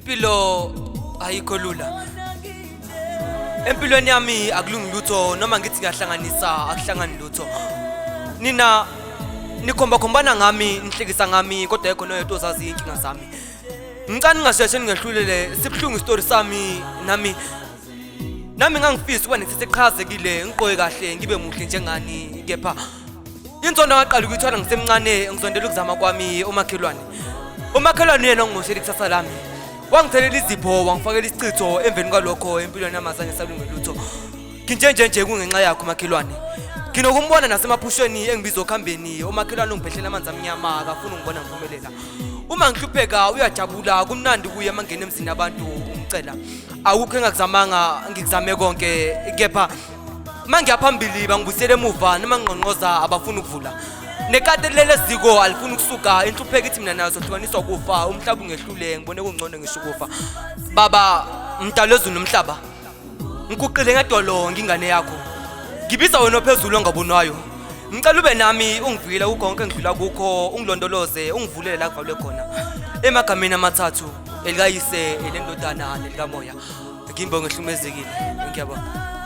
Impilo ayikho lula. Empilweni yami akulungi lutho noma ngithi ngiyahlanganisa akuhlangani lutho. Nina nikhomba khombana ngami nihlekisa ngami kodwa ekho noyedwa ozazi inkinga zami. Ngicela ngasheshe ningehlulele sibhlungu story sami nami ngangifisa ukuba nithethe qhazekile ngiqoke kahle ngibe muhle njengani kepha inzondo ngaqala ukuyithola ngisemncane ngizondela ukuzama kwami umakhelwane yena ngimoshela ikusasa lami wangithelela izipho wangifakela isichitho emveni kwalokho empilweni yami azange salungela lutho nginjenje kungenxa yakho umakhelwane nginokumbona nasemaphusheni engibizwa okhambeni umakhelwane ungibhehlela amanzi amnyama akafuna ungibona ngiphumelela uma ngihlupheka uyajabula kumnandi kuye mangena emzini abantu umcela awukho engakuzamanga ngikuzame konke kepha mangiyaphambili bangibuyisela emuva noma ngqonqoza abafuna ukuvula nekade lele ziko alifuna ukusuka inhlupheka ithi mina nazo hlukaniswa kufa umhlaba ungehlule ngibone kungcono ngisho kufa baba mdalezulu nomhlaba ngikuqile ngedolo ngingane yakho ngibiza wena ophezulu ongabonwayo ngicela ube nami ungivikela konke engidlula kukho ungilondoloze ungivulele la kuvalwe khona emagameni amathathu elikayise elendodana nelikamoya ngimbo ngehlumezekile ngiyabona.